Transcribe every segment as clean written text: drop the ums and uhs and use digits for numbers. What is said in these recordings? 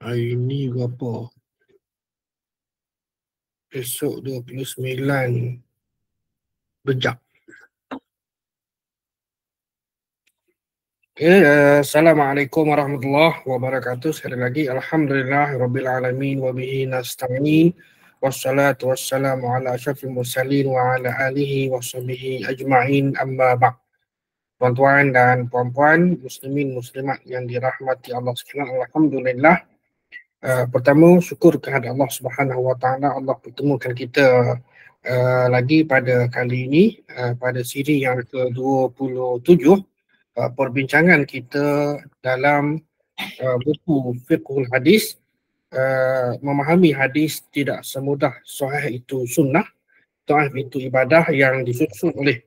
Hari ni berapa? Esok 29 Rejab. Assalamualaikum warahmatullahi wabarakatuh. Sekali lagi, Alhamdulillah Rabbil Alamin wa bihi nasta'in. Wassalatu wassalamu ala asyrafil mursalin wa ala alihi wa sahbihi ajma'in amma ba'd. Tuan-tuan dan puan-puan, muslimin muslimat yang dirahmati Allah sekalian, alhamdulillah. Pertama, syukur kepada Allah Subhanahu wa taala, Allah pertemukan kita lagi pada kali ini, pada siri yang ke-27, perbincangan kita dalam buku Fiqhul Hadis. Memahami hadis tidak semudah sahih itu sunnah, dhaif itu ibadah, yang disusun oleh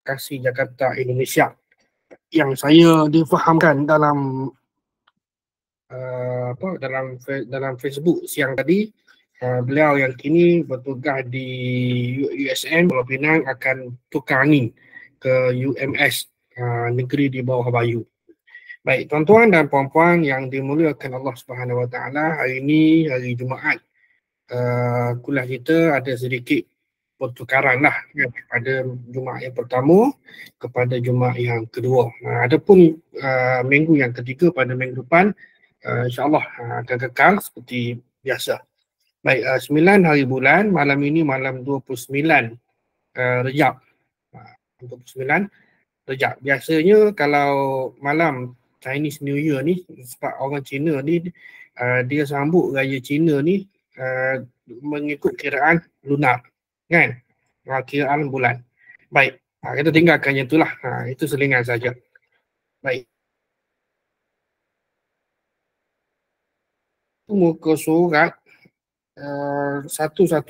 Kasih Jakarta Indonesia, yang saya difahamkan dalam dalam Facebook siang tadi. Beliau yang kini bertugas di USN Pulau Pinang akan tukar angin ke UMS, negeri di bawah Bayu. Baik, tuan-tuan dan puan-puan yang dimuliakan Allah Subhanahu Wa Taala, hari ini hari Jumaat, kuliah kita ada sedikit pertukaran lah, pada Jumaat yang pertama kepada Jumaat yang kedua. Adapun minggu yang ketiga pada minggu depan, insyaAllah akan kekal seperti biasa. Baik, 9 hari bulan, malam ini malam 29 Rejab. 29 Rejab. Biasanya kalau malam Chinese New Year ni, sebab orang Cina ni dia sambut raya Cina ni mengikut kiraan lunar, kan? Kiraan bulan. Baik, kita tinggalkan yang itulah. Itu selingan saja. Baik. Muka surat 115.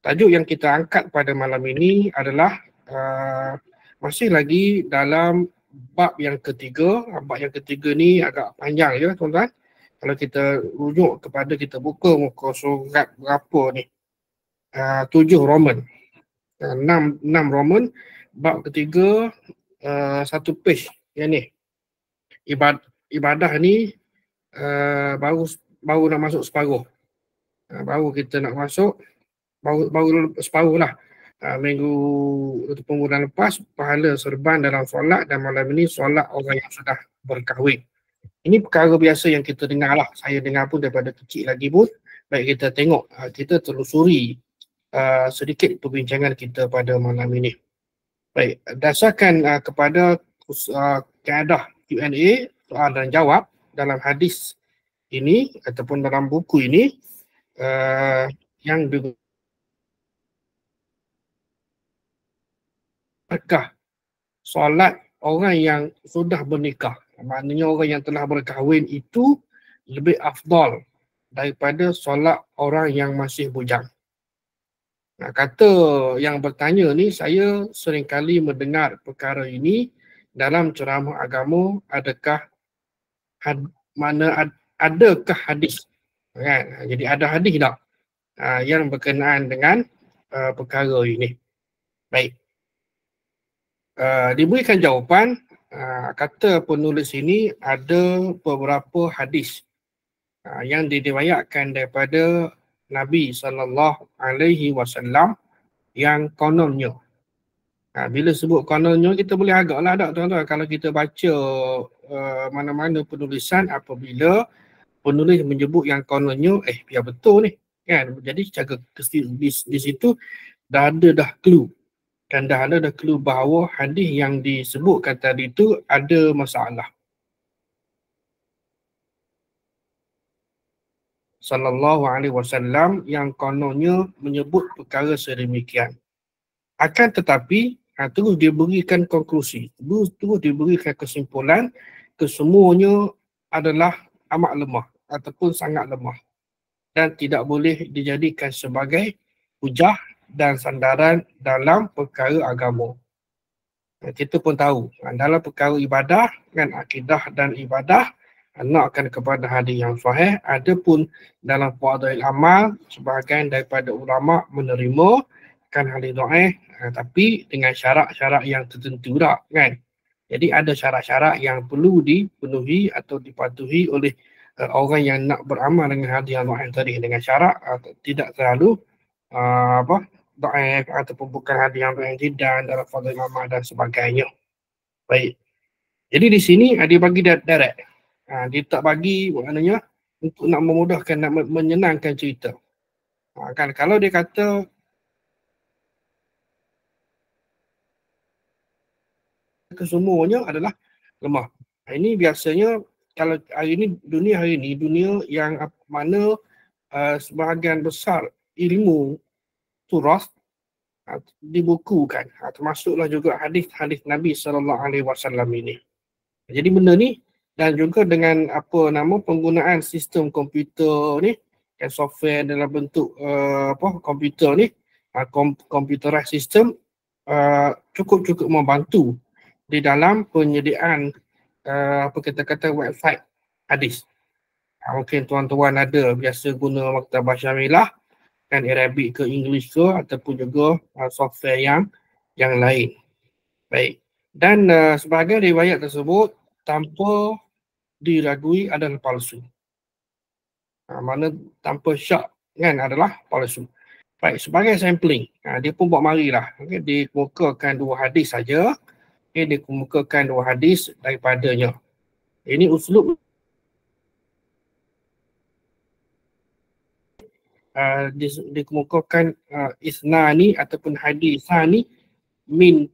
Tajuk yang kita angkat pada malam ini adalah masih lagi dalam bab yang ketiga. Bab yang ketiga ni agak panjang ya tuan-tuan. Kalau kita rujuk kepada, kita buka muka surat berapa ni? 7 Roman. 6 Roman, bab ketiga, 1 page yang ni. Ibadah ni baru nak masuk separuh. Baru kita nak masuk, baru separuh lah. Minggu ataupun bulan lepas, pahala serban dalam solat, dan malam ini solat orang yang sudah berkahwin. Ini perkara biasa yang kita dengar lah. Saya dengar pun daripada kecil lagi pun. Baik, kita tengok, kita telusuri sedikit perbincangan kita pada malam ini. Baik, dasarkan kepada kaedah Q&A, soal dan jawab dalam hadis ini ataupun dalam buku ini, yang berkah solat orang yang sudah bernikah. Maknanya orang yang telah berkahwin itu lebih afdal daripada solat orang yang masih bujang. Kata yang bertanya ni, saya seringkali mendengar perkara ini dalam ceramah agama. Adakah adakah hadis, kan? Jadi ada hadis tak yang berkenaan dengan perkara ini? Baik, diberikan jawapan. Kata penulis ini, ada beberapa hadis yang diriwayatkan daripada Nabi SAW yang kononnya. Bila sebut kononnya, kita boleh agaklah tak tuan-tuan, kalau kita baca mana-mana penulisan, apabila penulis menyebut yang kononnya, biar betul ni, kan? Jadi secara di situ dah ada clue, dan dah ada clue bahawa hadis yang disebutkan tadi itu ada masalah. Sallallahu alaihi wasallam yang kononnya menyebut perkara sedemikian. Akan tetapi terus diberikan konklusi, terus diberikan kesimpulan, kesemuanya adalah amat lemah ataupun sangat lemah dan tidak boleh dijadikan sebagai hujah dan sandaran dalam perkara agama. Kita pun tahu dalam perkara ibadah, kan, akidah dan ibadah, nakkan kepada hadis yang sahih. Adapun dalam fadhil amal, sebahagian daripada ulama menerima kan hadis dhaif, tapi dengan syarat-syarat yang tertentu tak kan. Jadi ada syarat-syarat yang perlu dipenuhi atau dipatuhi oleh orang yang nak beramal dengan hadis yang dhaif tadi, dengan syarat tidak terlalu dhaif ataupun bukan hadis yang dhaif jiddan dalam fadhil amal dan sebagainya. Baik. Jadi di sini dia bagi direct. Dia tak bagi maknanya untuk nak memudahkan, nak menyenangkan cerita. Kan kalau dia kata kesemuanya adalah lemah. Ini biasanya kalau dunia hari ini dunia yang mana sebahagian besar ilmu turas dibukukan, termasuklah juga hadis-hadis Nabi SAW ini. Jadi benda ni dan juga dengan penggunaan sistem komputer ni, software dalam bentuk komputer ni, computerized system cukup membantu di dalam penyediaan kata-kata website hadis. Mungkin tuan-tuan ada biasa guna Maktabah Syamilah, kan, Arabic ke English ke, ataupun juga software yang lain. Baik. Dan sebahagian riwayat tersebut tanpa diragui adalah palsu. Mana tanpa syak kan adalah palsu. Baik, sebagai sampling, dia pun buat marilah. Okay, dia kemukakan 2 hadis saja. Okay, dia kemukakan 2 hadis daripadanya. Ini uslub dikemukakan isnani ataupun hadisani min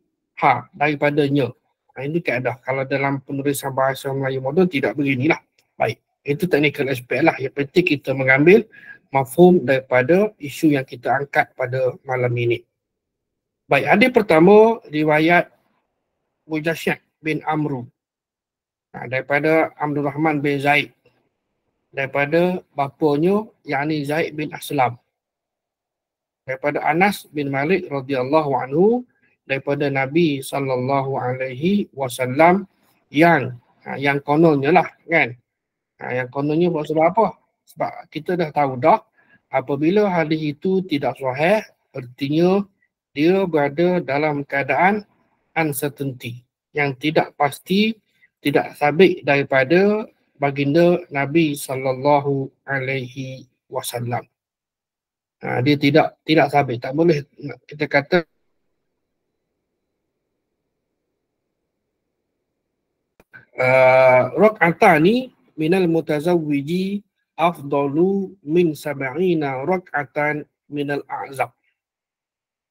daripadanya. Ini kaedah. Kalau dalam penulisan bahasa Melayu moden tidak beginilah. Baik, itu technical aspect lah. Yang penting kita mengambil mafhum daripada isu yang kita angkat pada malam ini. Baik, hadis pertama riwayat Mujasyad bin Amru daripada Abdul Rahman bin Zaid, daripada bapanya yakni Zaid bin Aslam, daripada Anas bin Malik radhiyallahu anhu, daripada Nabi sallallahu alaihi wasallam yang kononnya lah kan. Yang kononnya buat sebab apa? Sebab kita dah tahu dah apabila hadis itu tidak sahih, artinya dia berada dalam keadaan uncertainty, yang tidak pasti, tidak sabit daripada baginda Nabi sallallahu alaihi wasallam. Dia tidak sabit, tak boleh kita kata rak'atani minal mutazawwiji afdalu min sab'ina rak'atan minal a'zab.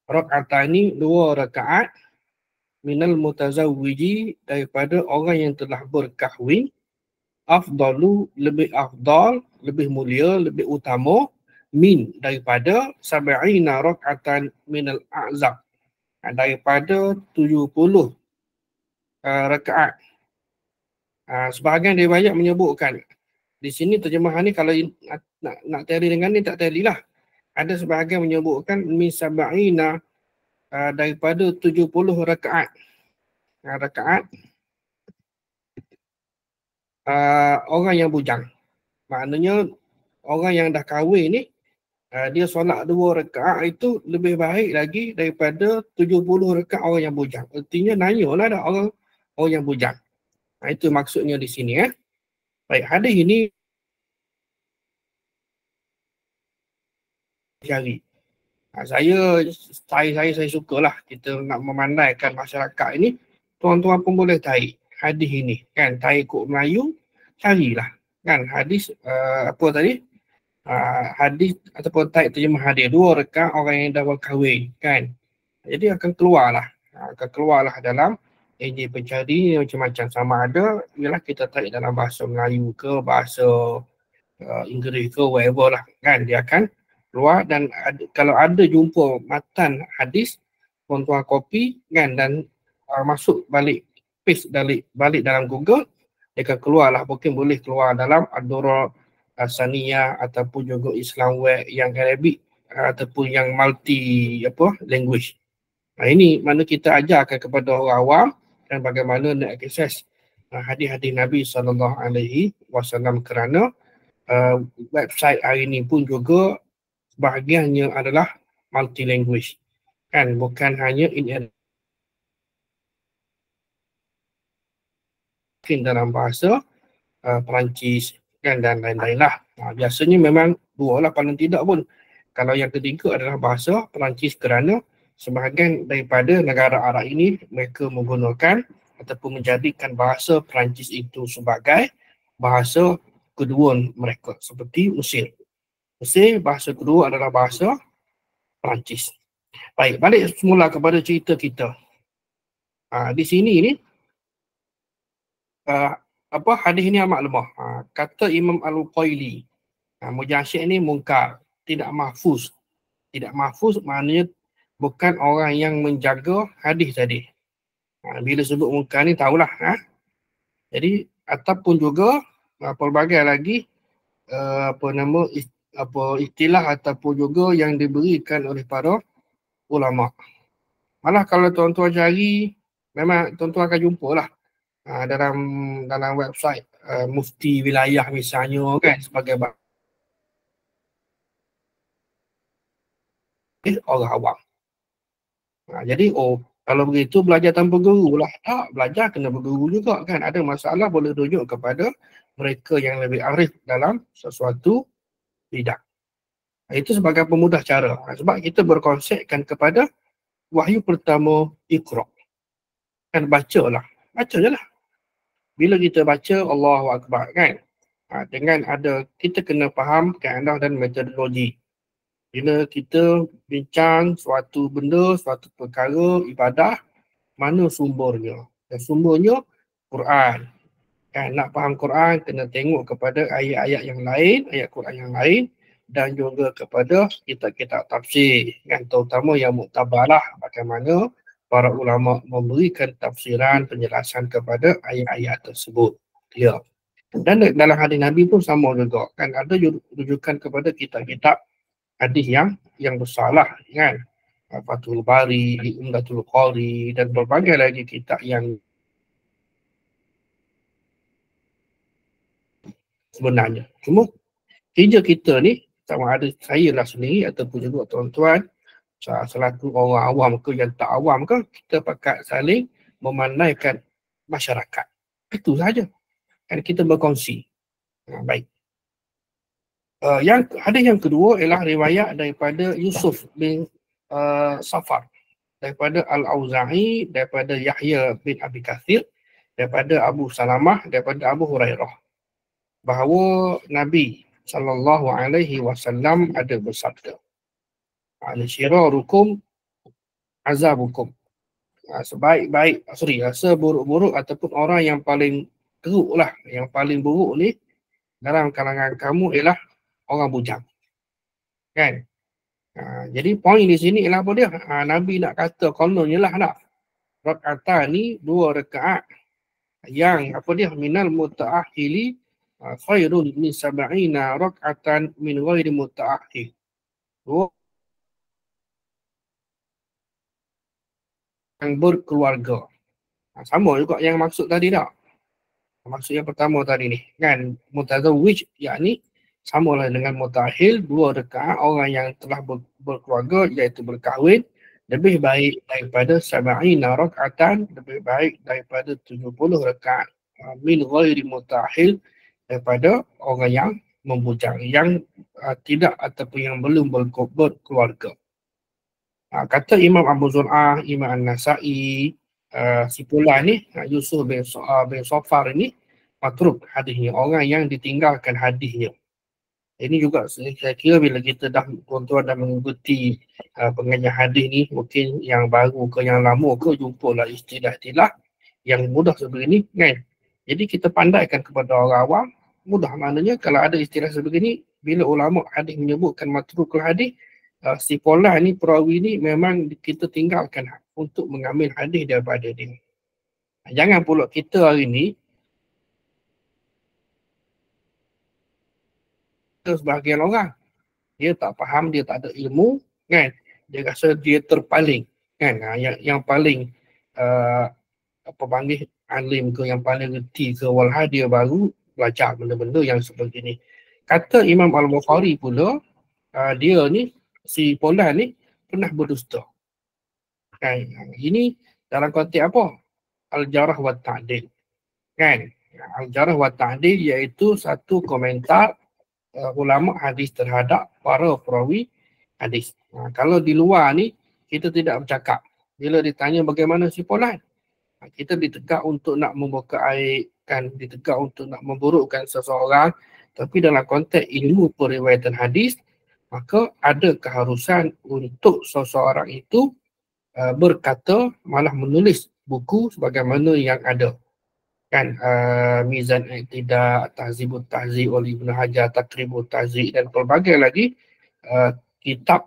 Rak'atani 2 rakaat minal mutazawwiji daripada orang yang telah berkahwin, afdalu lebih afdal, lebih mulia, lebih utama, min daripada sab'ina rak'atan minal a'zab, daripada 70 rakaat. Sebahagian riwayat menyebutkan di sini terjemahan ni kalau nak tally dengan ni tak tally lah. Ada sebahagian menyebutkan min sab'ina daripada 70 rakaat. Rakaat orang yang bujang. Maknanya orang yang dah kahwin ni dia solat 2 rakaat itu lebih baik lagi daripada 70 rakaat orang yang bujang. Artinya nanyalah dah orang yang bujang. Itu maksudnya di sini. Baik, hadis ini cari. Saya sukalah kita nak memandaikan masyarakat ini. Tuan-tuan pun boleh tarik hadis ini kan, tarik kod Melayu, carilah kan hadis hadis ataupun tarik terjemah hadis 2 rakaat orang yang dah berkahwin kan. Jadi akan keluarlah dalam enjin pencari macam-macam, sama ada ialah kita tarik dalam bahasa Melayu ke bahasa Inggeris ke whatever lah kan, dia akan keluar. Dan kalau ada jumpa matan hadis, tuan-tuan copy kan dan masuk balik, paste balik dalam Google, dia akan keluarlah, mungkin boleh keluar dalam Ad-Durrah Saniyah ataupun juga Islam Web yang Arabic ataupun yang multi language. Ini mana kita ajarkan kepada orang awam dan bagaimana nak akses hadis-hadis Nabi SAW, kerana website hari ini pun juga sebahagiannya adalah multi language. Kan bukan hanya in dalam bahasa Perancis kan dan lain-lain lah. Biasanya memang dua lah paling tidak pun. Kalau yang ketiga adalah bahasa Perancis kerana sebahagian daripada negara Arab ini mereka menggunakan ataupun menjadikan bahasa Perancis itu sebagai bahasa kedua mereka seperti Mesir. Mesir bahasa kedua adalah bahasa Perancis. Baik, balik semula kepada cerita kita. Di sini ni hadis ni amat lemah. Kata Imam Al-Qaili, Mujasyid ni mungkar, tidak mahfuz. Tidak mahfuz maknanya bukan orang yang menjaga hadis tadi. Bila sebut mungkar ni tahulah. Jadi ataupun juga pelbagai lagi istilah ataupun juga yang diberikan oleh para ulama. Malah kalau tuan-tuan cari, memang tuan-tuan akan jumpa lah dalam website mufti wilayah misalnya kan sebagai orang awam. Jadi kalau begitu belajar tanpa guru lah. Tak, belajar kena berguru juga kan. Ada masalah boleh rujuk kepada mereka yang lebih arif dalam sesuatu bidang. Itu sebagai pemudah cara. Sebab kita berkonsepkan kepada wahyu pertama Iqra. Kan baca lah. Baca je lah. Bila kita baca Allahu Akbar kan. Dengan kita kena faham kaedah dan metodologi. Bila kita bincang suatu benda, suatu perkara, ibadah, mana sumbernya? Dan sumbernya Quran. Kan nak faham Quran, kena tengok kepada ayat-ayat yang lain, ayat Quran yang lain dan juga kepada kitab-kitab tafsir. Kan terutama yang muktabarah bagaimana para ulama memberikan tafsiran, penjelasan kepada ayat-ayat tersebut. Ya. Dan dalam hadis Nabi pun sama juga. Kan ada rujukan kepada kitab-kitab hadis yang besar lah kan. Fathul Bari, Umdatul Qari dan berbagai lagi kitab yang sebenarnya. Cuma kerja kita ni sama ada saya lah sendiri ataupun juga tuan-tuan selaku orang awam ke yang tak awam ke, kita pakai saling memandaikan masyarakat. Itu saja. Kan kita berkongsi. Baik. Hadis yang kedua ialah riwayat daripada Yusuf bin Safar, daripada Al-Auza'i, daripada Yahya bin Abi Kathir, daripada Abu Salamah, daripada Abu Hurairah, bahawa Nabi SAW ada bersabda, Al-syirarukum azabukum. Seburuk-buruk ataupun orang yang paling teruk lah, yang paling buruk ni dalam kalangan kamu ialah orang bujang. Kan? Jadi poin di sini ialah apa dia? Nabi nak kata kononnya lah nak. Rakatan ni 2 rakaat yang apa dia? Minal muta'ahili khairun min sab'ina rakatan min ghairi muta'ahil. Yang berkeluarga. Sama juga yang maksud tadi tak? Maksud yang pertama tadi ni. Kan? Mutazawwij yakni samalah dengan mutahil, 2 rakaat orang yang telah berkeluarga iaitu berkahwin lebih baik daripada sab'ina rak'atan, lebih baik daripada 70 rakaat min ghairi mutahil, daripada orang yang membujang, yang tidak ataupun yang belum berkeluarga. Kata Imam Abu Zur'ah, Imam An-Nasai, si pula ni Yusuf bin Safar ini matruk hadisnya, orang yang ditinggalkan hadisnya. Ini juga saya kira bila kita tuan-tuan dah mengikuti pengajian hadis ni, mungkin yang baru ke yang lama ke, jumpalah istilah-istilah yang mudah sebegini kan. Jadi kita pandaikan kepada orang awam, mudah maknanya kalau ada istilah sebegini, bila ulama hadis menyebutkan matrukul hadis, si pola ni, perawi ni memang kita tinggalkan untuk mengambil hadis daripada dia. Jangan pula kita hari ni sebahagian orang dia tak faham, dia tak ada ilmu kan, dia rasa dia terpaling kan, yang paling apa panggil alim ke, yang paling reti ke, walhal dia baru belajar benda-benda yang seperti ni. Kata Imam Al-Bukhari pula, dia ni si Polan ni pernah berdusta. Kan? Ini dalam konteks apa? Al-Jarh wa Ta'dil. Kan? Al-Jarh wa Ta'dil iaitu satu komentar ulama hadis terhadap para perawi hadis. Kalau di luar ni kita tidak bercakap. Bila ditanya bagaimana si Fulan, kita ditegak untuk nak membuka aib, kan, ditegak untuk nak memburukkan seseorang, tapi dalam konteks ilmu periwayatan hadis, maka ada keharusan untuk seseorang itu berkata, malah menulis buku sebagaimana yang ada. Kan, Mizan I'tidal, Tahzibut Tahzib oleh Ibn Hajar, Taqribut Tahzib dan pelbagai lagi kitab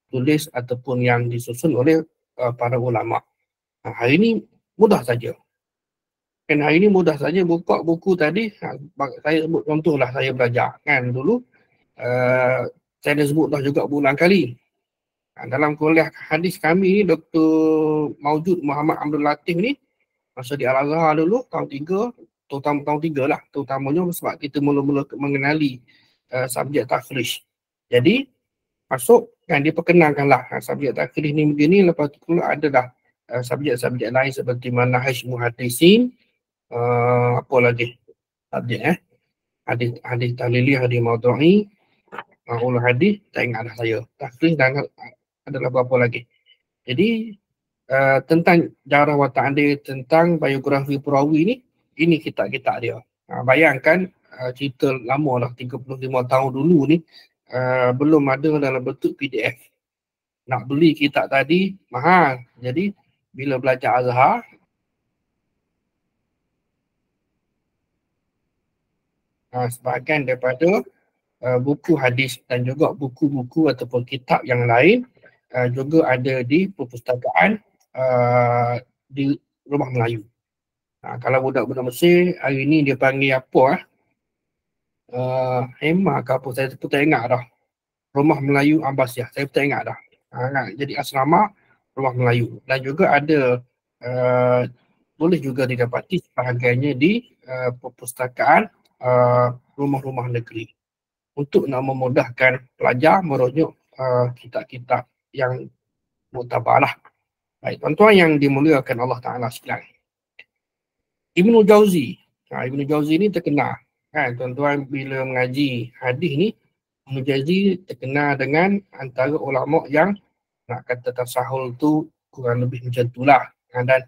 tulis ataupun yang disusun oleh para ulama. Hari ini mudah saja. Kan hari ini mudah saja buka buku tadi, saya sebut contohlah saya belajar. Kan dulu saya dah sebut dah juga berulang kali. Dalam kuliah hadis kami, Dr. Maujud Muhammad Abdul Latif ni, masa di Al-Azhar dulu, tahun 3, terutama tahun 3 lah, terutamanya sebab kita mula-mula mengenali subjek takhrij. Jadi, masuk, kan diperkenalkanlah subjek takhrij ni begini, lepas tu pula ada dah subjek-subjek lain seperti manhaj muhaddisin, apa lagi subjek hadis tahlili, hadis maudhu'i, ulul hadis, tak ingat dah saya. Takhrij dan adalah berapa lagi. Jadi tentang jarh wa ta'dil, tentang biografi perawi ni, ini kitab-kitab dia. Bayangkan cerita lama lah, 35 tahun dulu ni, belum ada dalam bentuk PDF. Nak beli kitab tadi mahal. Jadi bila belajar Azhar, sebahagian daripada buku hadis dan juga buku-buku ataupun kitab yang lain juga ada di perpustakaan di Rumah Melayu. Kalau budak-budak Mesir, hari ni dia panggil apa Hema ke apa, saya pun tak ingat dah. Rumah Melayu Abbasiyah, saya pun tak ingat dah. Jadi asrama Rumah Melayu. Dan juga ada boleh juga didapati sebahagiannya di perpustakaan rumah-rumah negeri, untuk nak memudahkan pelajar merujuk kitab-kitab yang muktabar lah. Baik, tuan-tuan yang dimuliakan Allah Ta'ala sekalian. Ibnu Jauzi. Ibnu Jauzi ni terkenal. Kan, tuan-tuan bila mengaji hadis ni, Ibnu Jauzi terkenal dengan antara ulama yang nak kata tasahul tu kurang lebih macam tu lah. Dan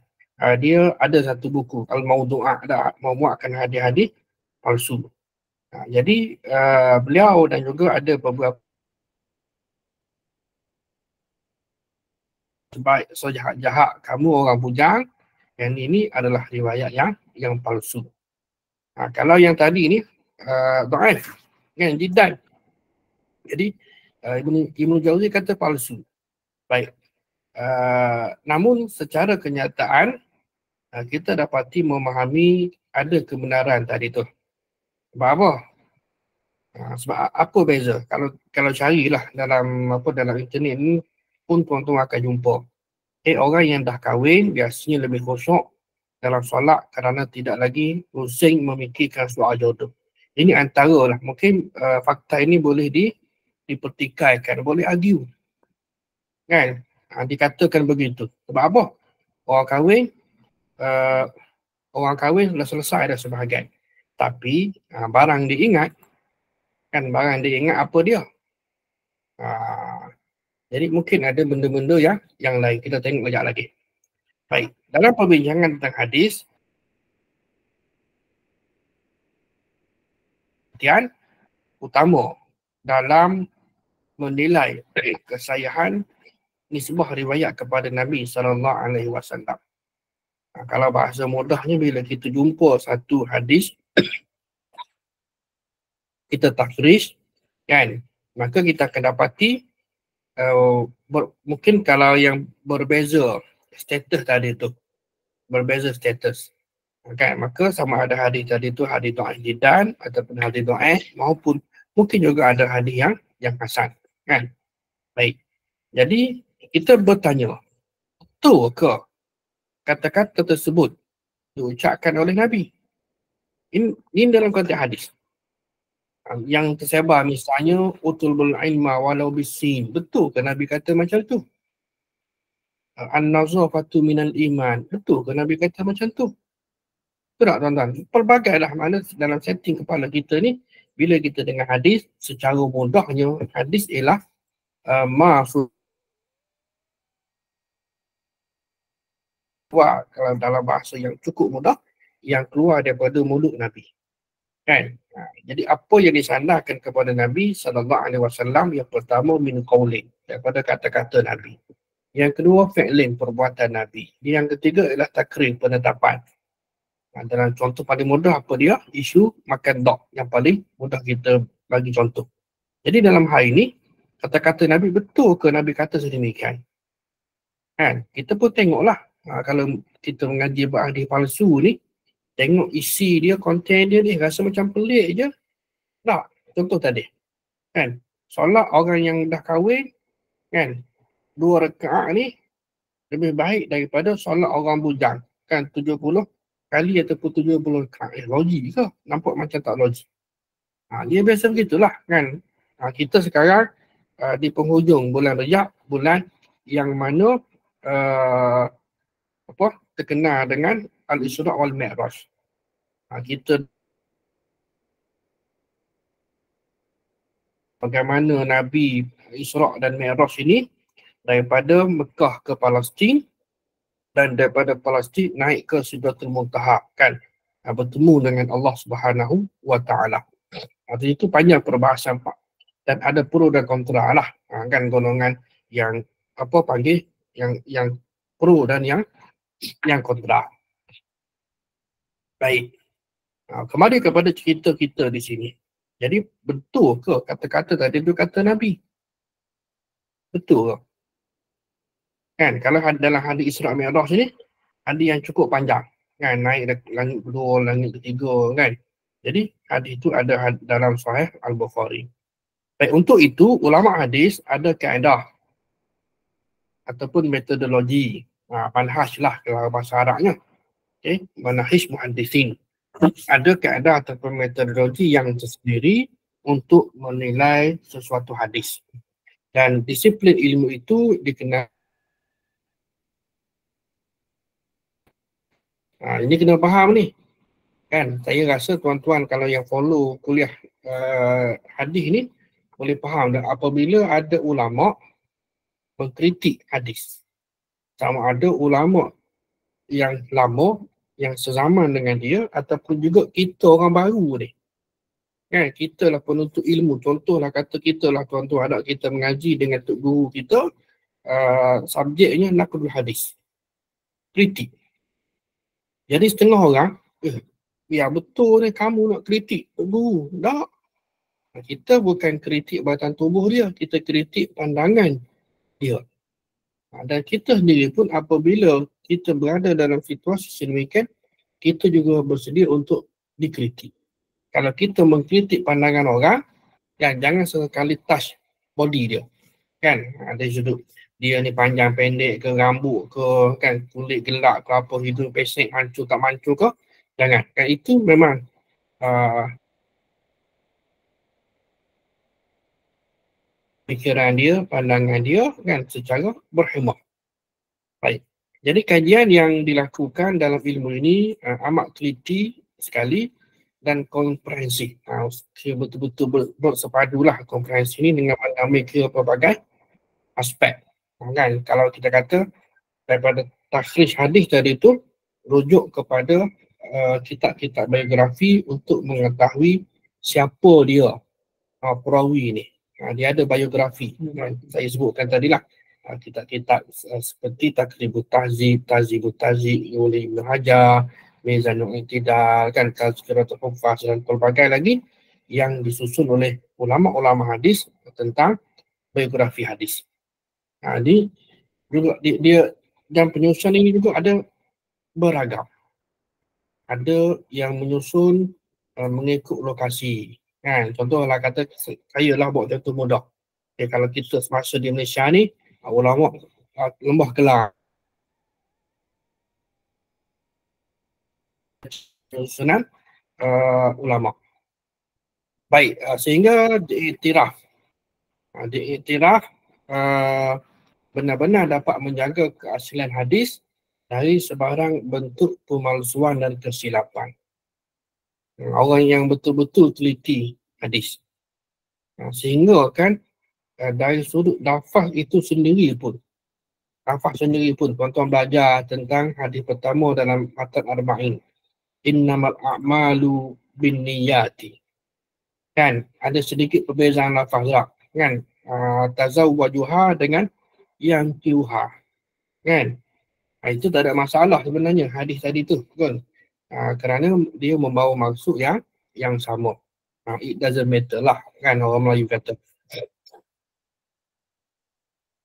dia ada satu buku, Al-Mawdu'ah, memuatkan hadis-hadis palsu. Jadi beliau dan juga ada beberapa sebaik sejahat-jahat kamu orang bujang, yang ini adalah riwayat yang palsu. Kalau yang tadi ni dhaif, kan, jiddan. Jadi Ibnu Jauzi kata palsu. Baik. Namun secara kenyataan kita dapati memahami ada kebenaran tadi tu. Sebab apa? Sebab apa beza? Kalau carilah dalam internet ni pun tuan-tuan akan jumpa. Orang yang dah kahwin biasanya lebih khusyuk dalam solat kerana tidak lagi pusing memikirkan soal jodoh. Ini antara lah. Mungkin fakta ini boleh dipertikaikan, boleh argue. Kan? Dikatakan begitu. Sebab apa? Orang kahwin dah selesai dah sebahagian. Tapi barang diingat, kan, barang diingat apa dia? Jadi mungkin ada benda-benda yang lain. Kita tengok sekejap lagi. Baik, dalam perbincangan tentang hadis, perhatian utama dalam menilai kesahihan nisbah riwayat kepada Nabi SAW. Kalau bahasa mudahnya, bila kita jumpa satu hadis, kita takhrij, kan, maka kita akan dapati mungkin kalau yang berbeza status tadi tu, berbeza status, kan, maka sama ada hadis tadi tu hadis dhaif jiddan ataupun hadis dhaif, maupun mungkin juga ada hadis yang hasan, kan. Baik. Jadi kita bertanya, betul ke kata-kata tersebut diucapkan oleh Nabi? Ini dalam konteks hadis. Yang tersebar misalnya utulbul ilma walau bisin. Betul ke Nabi kata macam tu? An-nazafatu minal iman. Betul ke Nabi kata macam tu? Betul tak tuan-tuan? Pelbagailah mana dalam setting kepala kita ni, bila kita dengar hadis, secara mudahnya hadis ialah ma'fu kalau dalam bahasa yang cukup mudah, yang keluar daripada mulut Nabi. Kan? Jadi apa yang disandarkan kepada Nabi SAW, yang pertama min qaulin, daripada kata-kata Nabi. Yang kedua fi'lin, perbuatan Nabi. Yang ketiga ialah takrir, penetapan. Dalam contoh paling mudah apa dia? Isu makan dog yang paling mudah kita bagi contoh. Jadi dalam hal ini, kata-kata Nabi betul ke Nabi kata sedemikian? Kan? Kita pun tengoklah. Kalau kita mengaji hadis palsu ni, tengok isi dia, konten dia ni, rasa macam pelik je. Tak? Contoh tadi. Kan? Solat orang yang dah kahwin, kan? 2 rakaat ni lebih baik daripada solat orang bujang. Kan? 70 kali ataupun 70 rakaat. Logik ke? Nampak macam tak logik. Dia biasa begitulah. Kan? Kita sekarang di penghujung bulan Rejab, bulan yang mana terkenal dengan Al-Isra' wal Mi'raj. Kita bagaimana Nabi Isra' dan Mi'raj ini daripada Mekah ke Palestin dan daripada Palestin naik ke Sidratul Muntaha, kan, bertemu dengan Allah Subhanahu wa Ta'ala. Artinya itu panjang perbahasan Pak. Dan ada pro dan kontra lah, kan, golongan yang panggil yang pro dan yang kontra. Baik. Kembali kepada cerita kita di sini. Jadi betul ke kata-kata tadi itu kata Nabi? Betul ke? Kan, kalau dalam hadis Isra' Mi'raj ni, hadis yang cukup panjang. Kan, naik langit kedua, langit ketiga, kan. Jadi hadis itu ada dalam Sahih Al-Bukhari. Baik, untuk itu ulama hadis ada kaedah ataupun metodologi. Manhaj lah kalau bahasa Arabnya. Okay, manhaj muhaddisin. Ada kaedah ataupun metodologi yang tersendiri untuk menilai sesuatu hadis. Dan disiplin ilmu itu dikenal. Ini kena faham ni. Kan, saya rasa tuan-tuan kalau yang follow kuliah hadis ni boleh faham. Dan apabila ada ulama mengkritik hadis, sama ada ulama yang lama, yang sezaman dengan dia, ataupun juga kita orang baru ni. Kan, kita lah penuntut ilmu. Contohlah kata kita lah tuan-tuan, ada kita mengaji dengan tok guru kita, subjeknya naqdul hadis. Kritik. Jadi setengah orang, ya betul ni kamu nak kritik tok guru. Tak. Kita bukan kritik batang tubuh dia, kita kritik pandangan dia. Dan kita sendiri pun apabila kita berada dalam situasi sedemikian, kita juga bersedia untuk dikritik. Kalau kita mengkritik pandangan orang, jangan sekali touch body dia. Kan? Dari sudut dia ni panjang pendek ke, rambut ke, kan, kulit gelap ke apa, hidung pesek, hancur tak mancur ke, jangan. Kan itu memang fikiran dia, pandangan dia, kan, secara berhemah. Baik. Jadi kajian yang dilakukan dalam ilmu ini amat teliti sekali dan komprehensif. Betul-betul bersepadulah komprehensif ini dengan mengambil pelbagai aspek. Kan, kalau kita kata daripada takhrij hadis tadi itu rujuk kepada kitab-kitab biografi untuk mengetahui siapa dia perawi ni. Dia ada biografi. Saya sebutkan tadilah. Kitab-kitab seperti Takribut Tahzib, Tahzibut Tahzib oleh Ibn Hajar, Mizanul I'tidal, kan, Tazkiratul Huffaz dan pelbagai lagi yang disusun oleh ulama-ulama hadis tentang biografi hadis. Jadi juga dia dan penyusun ini juga ada beragam. Ada yang menyusun mengikut lokasi. Kan, contohlah kata saya lah buat contoh mudah. Kalau kita semasa di Malaysia ni, ulama Lembah Kelang, susunan ulama. Baik, sehingga diiktiraf benar-benar dapat menjaga keaslian hadis dari sebarang bentuk pemalsuan dan kesilapan. Orang yang betul-betul teliti hadis. Sehingga kan dari sudut lafaz itu sendiri pun, tuan-tuan belajar tentang hadis pertama dalam Matan Arba'in. Innamal a'malu binniyati. Kan ada sedikit perbezaan lafaz tak? Kan tazawwajuha dengan yang kiuha. Kan? Itu tak ada masalah sebenarnya hadis tadi tu. Kan? Kerana dia membawa maksud yang sama. It doesn't matter lah. Kan orang Melayu kata.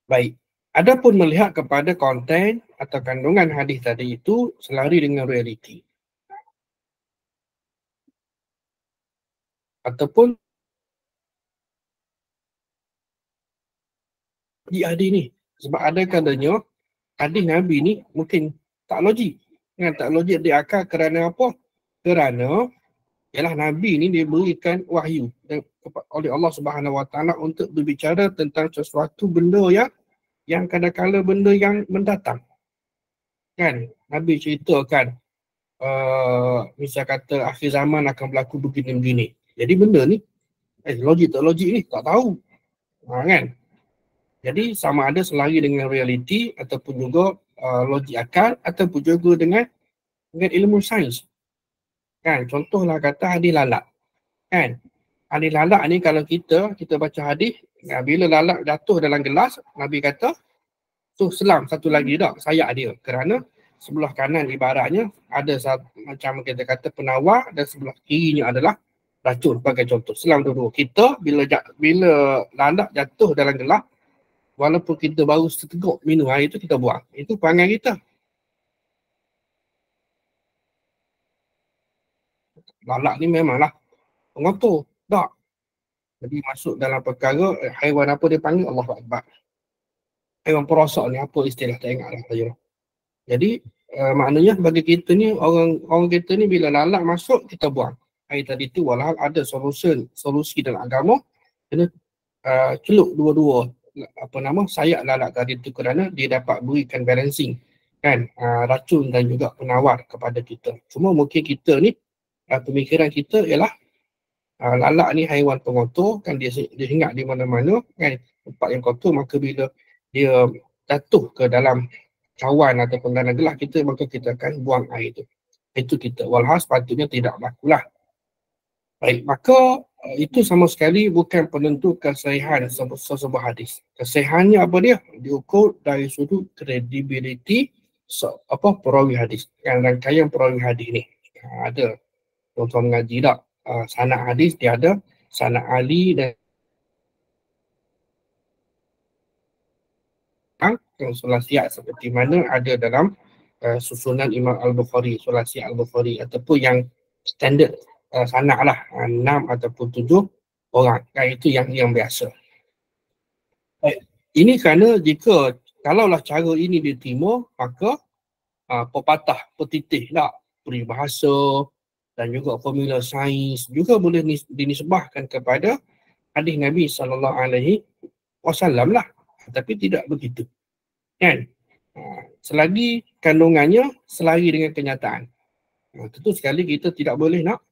Baik. Adapun melihat kepada konten atau kandungan hadis tadi itu selari dengan realiti. Ataupun di hadis ni. Sebab ada kadanya hadis Nabi ni mungkin tak logik. Kan? Tak logik di akal kerana apa? Kerana ialah Nabi ni dia berikan wahyu oleh Allah Subhanahu Wa Taala untuk berbicara tentang sesuatu benda yang kadang-kala benda yang mendatang. Kan? Nabi ceritakan misal kata akhir zaman akan berlaku begini-begini. Jadi benda ni logik tak logik ni tak tahu. Kan? Jadi sama ada selari dengan realiti ataupun juga logik akal ataupun juga dengan ilmu sains. Kan? Contohlah kata hadis lalat. Kan? Hadis lalat ni kalau kita baca hadis, bila lalat jatuh dalam gelas, Nabi kata, tu selam satu lagi dah, sayak dia. Kerana sebelah kanan ibaratnya ada macam kita kata penawar dan sebelah kirinya adalah racun sebagai contoh. Selam dulu. Kita bila lalat jatuh dalam gelas, walaupun kita baru seteguk minum air itu kita buang. Itu perangai kita. Lalat ni memanglah pengotor. Tak. Jadi masuk dalam perkara haiwan apa dia panggil Allah Akbar. Haiwan perosak ni apa istilah tak ingat lah saya. Jadi maknanya bagi kita ni orang kita ni bila lalat masuk kita buang. Air tadi tu walhal ada solusi dalam agama kena celup dua-dua sayap lalat tadi tu kerana dia dapat berikan balancing kan racun dan juga penawar kepada kita. Cuma mungkin kita ni pemikiran kita ialah lalat ni haiwan pengotor kan dia hinggap di mana-mana kan tempat yang kotor, maka bila dia jatuh ke dalam cawan ataupun dalam gelas kita maka kita akan buang air itu. Itu kita. Walhal sepatutnya tidak berlakulah. Baik, maka itu sama sekali bukan penentu kesahihan sebuah hadis. Kesahihannya apa dia? Diukur dari sudut kredibiliti perawi hadis. Yang rangkaian perawi hadis ni. Ada tuan-tuan mengaji tak? Sanad hadis dia ada sanad Ali dan sulasiat seperti mana ada dalam susunan Imam Al-Bukhari, sulasiat Al-Bukhari ataupun yang standard sanad lah 6 ataupun 7 orang. Itu yang biasa. Ini kerana jika kalaulah cara ini diterima maka pepatah petitih lah peribahasa dan juga formula sains juga boleh dinisbahkan kepada hadis Nabi SAW lah. Tapi tidak begitu. Kan? Selagi kandungannya selari dengan kenyataan. Tentu sekali kita tidak boleh nak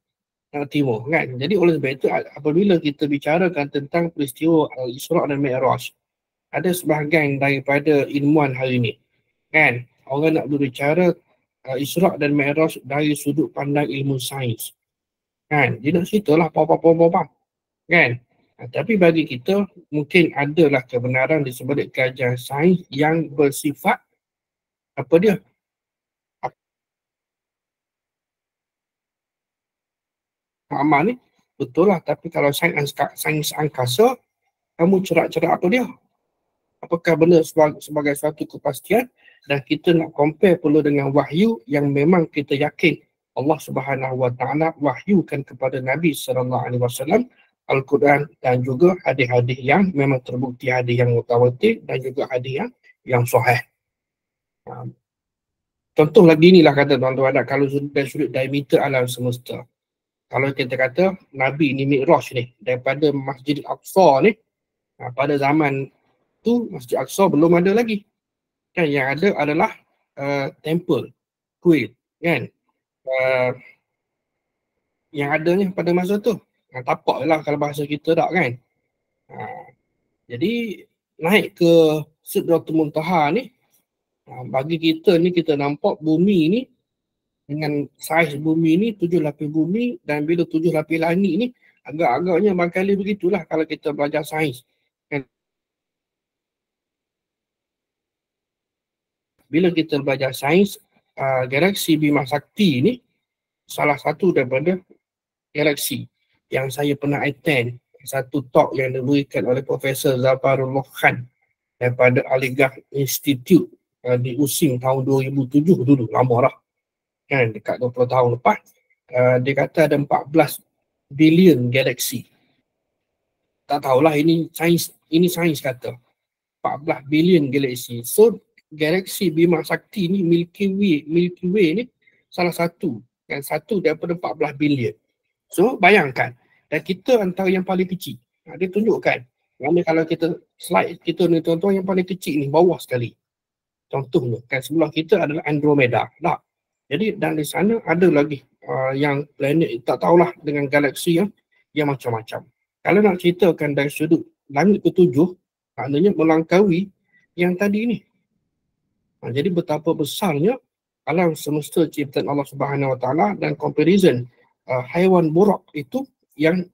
terima. Kan? Jadi oleh sebab itu apabila kita bicarakan tentang peristiwa Al-Isra' dan Mi'raj, ada sebahagian daripada ilmuwan hari ini. Kan? Orang nak berbicara Isra' dan Mi'raj dari sudut pandang ilmu sains. Kan? Dia nak ceritalah apa-apa. Kan? Tapi bagi kita mungkin adalah kebenaran di sebalik kajian sains yang bersifat apa dia? Amal ni betul lah, tapi kalau sains angkasa kamu cerak-cerak apa dia? Apakah benar sebagai suatu kepastian dan kita nak compare perlu dengan wahyu yang memang kita yakin Allah Subhanahu Wa Taala wahyukan kepada Nabi sallallahu alaihi wasallam Al-Quran dan juga hadis-hadis yang memang terbukti hadis yang mutawatir dan juga hadis yang sahih. Contoh lagi inilah kata tuan-tuan kalau dari sudut diameter alam semesta. Kalau kita kata Nabi ni Mi'raj ni daripada Masjid Al-Aqsa ni, pada zaman tu Masjid Al-Aqsa belum ada lagi. Kan yang ada adalah temple, kuil kan. Yang adanya pada masa tu. Tapak je lah kalau bahasa kita tak kan. Jadi naik ke Sidratul Muntaha ni, bagi kita ni kita nampak bumi ni dengan saiz bumi ni 7 lapis bumi, dan bila 7 lapis langit ni agak-agaknya barangkali begitulah kalau kita belajar sains. Kan? Bila kita belajar sains, galaksi Bima Sakti ni salah satu daripada galaksi yang saya pernah attend satu talk yang diberikan oleh Profesor Zafarullah Khan daripada Aligarh Institute di Using tahun 2007 dulu, lama lah kan, dekat 20 tahun lepas. Dia kata ada 14 bilion galaksi. Tak tahulah ini sains kata 14 bilion galaksi. So galaksi Bima Sakti ni Milky Way ni salah satu, yang satu daripada 14 bilion. So bayangkan, dan kita antara yang paling kecil. Dia tunjukkan. Mana kalau kita slide kita ni tuan-tuan, yang paling kecil ni bawah sekali. Contohnya kan sebelah kita adalah Andromeda. Tak. Jadi dan di sana ada lagi yang planet tak tahulah dengan galaksi yang macam-macam. Kalau nak ceritakan dari sudut langit ketujuh, maknanya melangkaui yang tadi ni. Jadi betapa besarnya alam semesta ciptaan Allah Subhanahu Wa Taala, dan comparison haiwan burak itu yang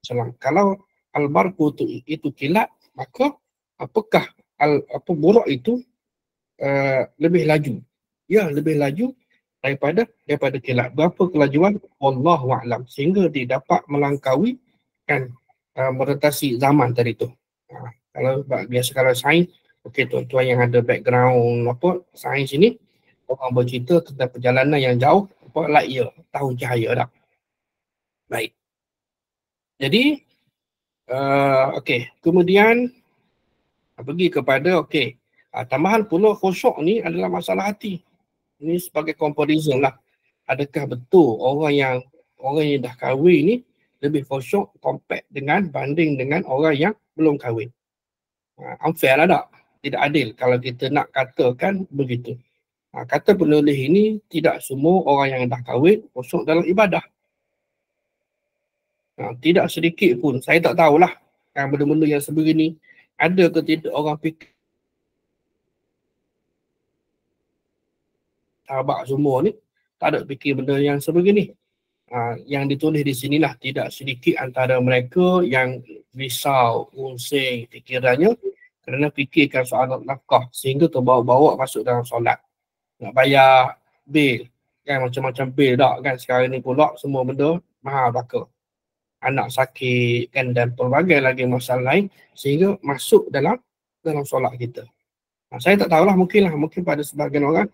selang. Kalau al-barqu itu kilat, maka apakah burak itu lebih laju? Ya, lebih laju daripada kilat. Berapa kelajuan? Wallahu a'lam. Sehingga dia dapat melangkaui kan meretasi zaman tadi tu. Kalau sains, okey tuan-tuan yang ada background sains ini, orang bercerita tentang perjalanan yang jauh, light year, tahun cahaya dah. Baik. Jadi kemudian pergi kepada tambahan pula khusyuk ni adalah masalah hati. Ini sebagai comparison lah. Adakah betul orang yang dah kahwin ni lebih khusyuk banding dengan orang yang belum kahwin? Unfair lah tak? Tidak adil kalau kita nak katakan begitu. Kata penulis ini, tidak semua orang yang dah kahwin khusyuk dalam ibadah. Tidak sedikit pun, saya tak tahulah benda-benda yang sebegini ada ke tidak orang fikir sahabat semua ni tak ada fikir benda yang sebegini. Yang ditulis di sinilah, tidak sedikit antara mereka yang risau, unsing fikirannya kerana fikirkan soal nafkah sehingga terbawa-bawa masuk dalam solat. Nak bayar bil, kan macam-macam bil tak kan sekarang ni pula, semua benda mahal belaka. Anak sakit kan, dan pelbagai lagi masalah lain sehingga masuk dalam solat kita. Saya tak tahulah, mungkin pada sebahagian orang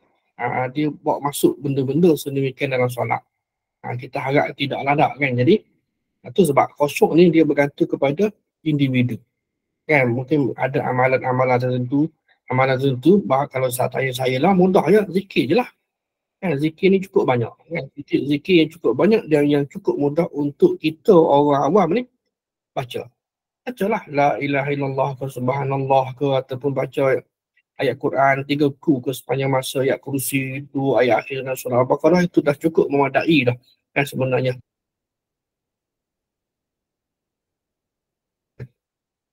dia bawa masuk benda-benda sedemikian dalam solat. Kita harap tidaklah tak kan. Jadi itu sebab khusyuk ni dia bergantung kepada individu. Kan mungkin ada amalan tertentu kalau saya lah mudah je, zikir je lah. Kan zikir ni cukup banyak. Kan? Zikir yang cukup banyak dan yang cukup mudah untuk kita orang awam ni baca. Bacalah la ilaha illallah ke subhanallah ke, ataupun baca ayat Quran 3 ku ke sepanjang masa, ayat kursi itu, ayat akhir dan surah Al-Baqarah, itu dah cukup memadai dah kan sebenarnya.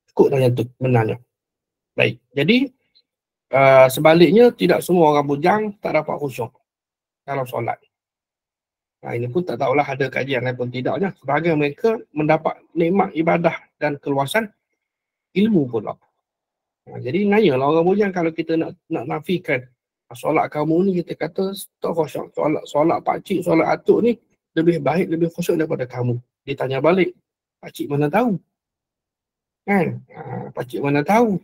Cukup dah yang tu benarnya. Baik. Jadi sebaliknya tidak semua orang bujang tak dapat khusyuk dalam solat. Ini pun tak tahulah ada kajian lain pun tidaknya. Sebahagian mereka mendapat nikmat ibadah dan keluasan ilmu pula. Jadi nanyalah orang bujang, kalau kita nak nafikan solat kamu ni, kita kata tak khusyuk. Solat pakcik, solat atuk ni lebih baik, lebih khusyuk daripada kamu. Dia tanya balik, pakcik mana tahu? Kan? Pakcik mana tahu?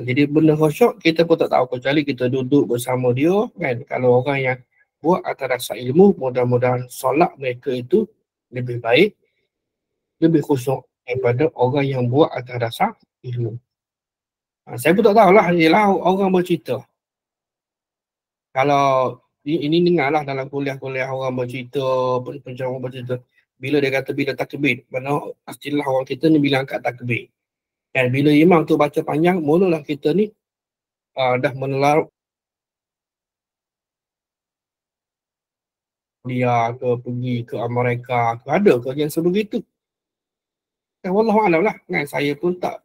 Jadi benda khusyuk kita pun tak tahu, kecuali kita duduk bersama dia kan. Kalau orang yang buat atas dasar ilmu, mudah-mudahan solat mereka itu lebih baik, lebih khusyuk daripada orang yang buat atas dasar ilmu. Saya pun tak tahulah, ialah orang bercerita. Kalau Ini dengarlah dalam kuliah-kuliah orang bercerita, pencerama bercerita. Bila dia kata bila takbir, mana istilah orang kita ni bila angkat takbir. Dan bila imam tu baca panjang, mulalah kita ni dah menelar dia ke pergi ke Amerika ke, ada ke yang sebegitu. Wallahualam lah kan, saya pun tak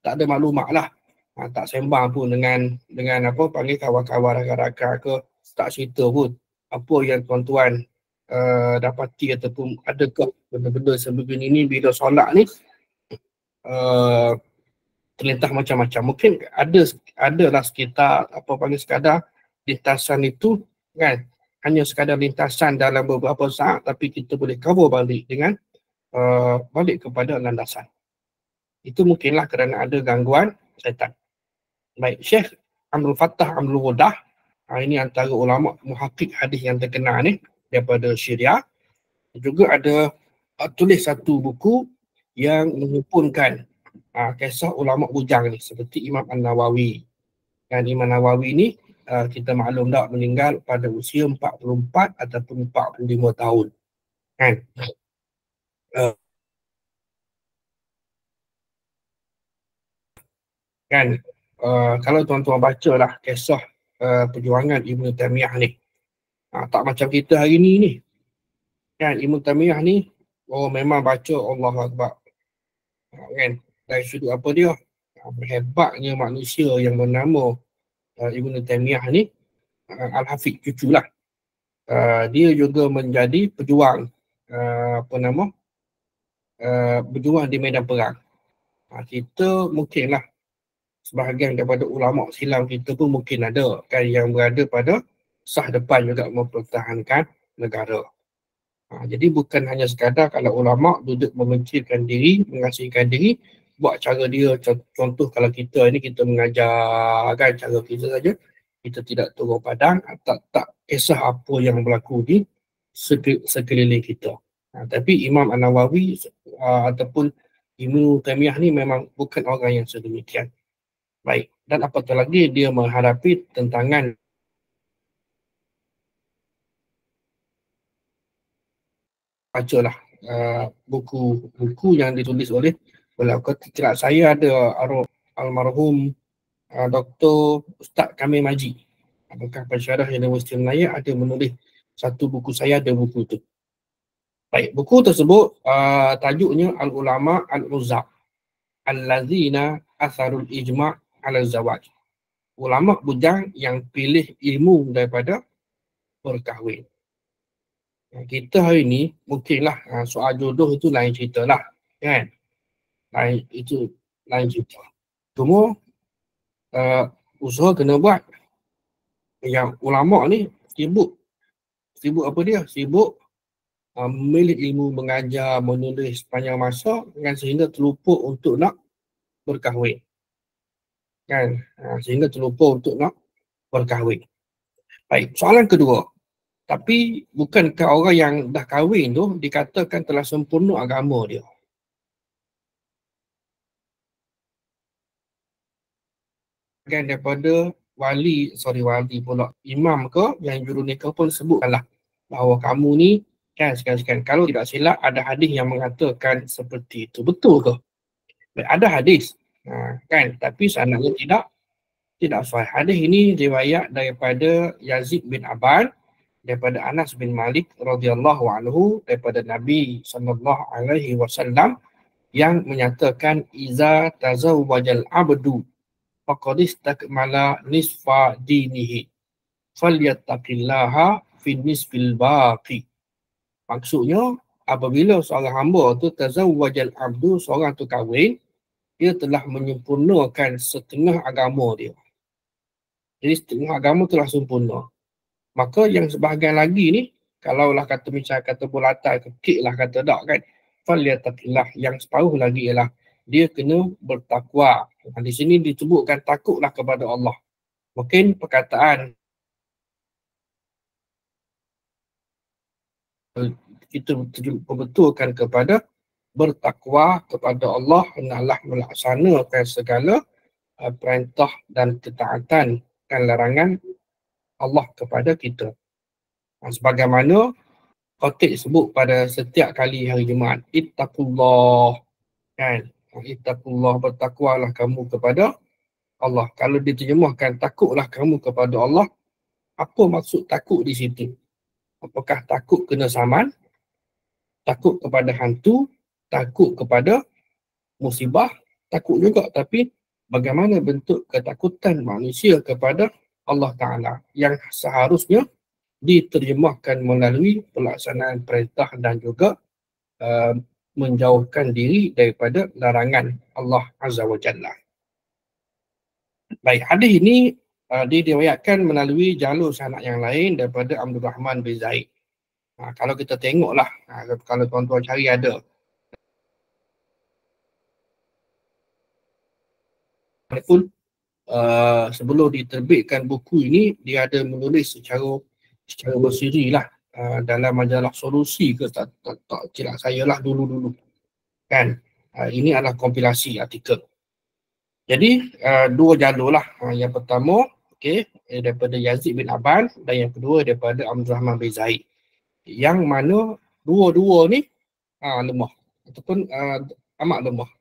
ada maklumat lah. Tak sembang pun dengan apa panggil kawan-kawan rakan-rakan ke, tak cerita pun apa yang tuan-tuan dapati ataupun adakah benda-benda sebegini ni bila solat ni terlintas macam-macam. Mungkin adalah sekitar apa panggil sekadar lintasan itu kan, hanya sekadar lintasan dalam beberapa saat, tapi kita boleh cover balik dengan balik kepada landasan. Itu mungkinlah kerana ada gangguan syaitan. Baik, Syekh Abdul Fattah Abdul Wadah, ini antara ulama muhaqqiq hadis yang terkenal ni daripada Syria. Juga ada tulis satu buku yang menghimpunkan kisah ulama bujang ni seperti Imam An-Nawawi. Dan Imam Nawawi ni kita maklum tak meninggal pada usia 44 ataupun 45 tahun. Kan? Kalau tuan-tuan baca lah kisah perjuangan Ibn Taymiyah ni, tak macam kita hari ni. Kan, Ibn Taymiyah ni memang baca Allahu Akbar. Kan, dari sudut apa dia? Hebatnya manusia yang bernama Ibn Taymiyah ni, Al-Hafidh cuculah. Dia juga menjadi pejuang berjuang di medan perang. Kita mungkinlah sebahagian daripada ulama Islam kita pun mungkin ada kan yang berada pada sah depan juga mempertahankan negara. Jadi bukan hanya sekadar kalau ulama duduk memengkirkan diri, mengasihkan diri, buat cara dia. Contoh kalau kita ni kita mengajar kan cara kita saja, kita tidak turun padang, tak kisah apa yang berlaku di sekeliling kita. Tapi Imam An-Nawawi ataupun Ibn Taymiyah ni memang bukan orang yang sedemikian. Baik, dan apatah lagi dia menghadapi tentangan bacalah buku yang ditulis oleh kalau tidak saya ada almarhum Dr. Ustaz Kamil Majid, apakah pensyarah Universiti Melayu ada menulis satu buku, saya ada buku itu. Baik, buku tersebut tajuknya Al-Ulama Al-Uzzab Allazina Atharul Ijma' Ala Zawaj. Ulama bujang yang pilih ilmu daripada berkahwin. Kita hari ni mungkinlah soal jodoh itu lain cerita lah kan, lain cerita. Cuma usaha kena buat. Yang ulama ni sibuk apa dia? Sibuk memilih ilmu, mengajar, menulis sepanjang masa kan, sehingga terlupa untuk nak berkahwin. Kan? Sehingga terlupa untuk nak berkahwin. Baik, soalan kedua. Tapi bukankah orang yang dah kahwin tu dikatakan telah sempurna agama dia? Kan daripada wali pula, imam ke yang juru nikah pun sebutkanlah bahawa kamu ni kan sekian-sekian. Kalau tidak silap ada hadis yang mengatakan seperti itu. Betul ke? Ada hadis. Kan, tapi sanadnya tidak sahih. Hadis ini riwayat daripada Yazid bin Aban, daripada Anas bin Malik radhiyallahu anhu, daripada Nabi sallallahu alaihi wasallam yang menyatakan iza tazawwajal abdu faqad istakmala nisfa dinihi falyattaqillaha fi nisfil baqi. Maksudnya apabila seorang hamba tu tazawwajal abdu, seorang tu kahwin, dia telah menyempurnakan setengah agama dia. Jadi setengah agama telah sempurna. Maka yang sebahagian lagi ni, kalaulah kata misalnya kata bulatan, kekik lah kata tak kan, falyattaqillah, yang separuh lagi ialah dia kena bertakwa. Di sini disebutkan takutlah kepada Allah. Mungkin perkataan kita betulkan kepada bertakwa kepada Allah, hendaklah melaksanakan segala perintah dan ketaatan dan larangan Allah kepada kita. Sebagaimana khatib sebut pada setiap kali hari Jumaat, ittaqullah, kan? Ittaqullah, bertakwalah kamu kepada Allah. Kalau diterjemahkan takutlah kamu kepada Allah, apa maksud takut di situ? Apakah takut kena saman, takut kepada hantu, takut kepada musibah? Takut juga, tapi bagaimana bentuk ketakutan manusia kepada Allah Ta'ala yang seharusnya diterjemahkan melalui pelaksanaan perintah dan juga menjauhkan diri daripada larangan Allah Azza wa Jalla. Baik, hadis ini diriwayatkan melalui jalur sanad yang lain daripada Abdul Rahman bin Zaid. Kalau kita tengoklah, kalau tuan-tuan cari ada. Walaupun sebelum diterbitkan buku ini, dia ada menulis secara bersiri lah dalam majalah Solusi ke tak silap saya lah dulu-dulu. Kan? Ini adalah kompilasi artikel. Jadi dua jalur lah. Yang pertama, daripada Yazid bin Aban, dan yang kedua daripada Abdul Rahman bin Zaid. Yang mana dua-dua ni lemah ataupun amat lemah.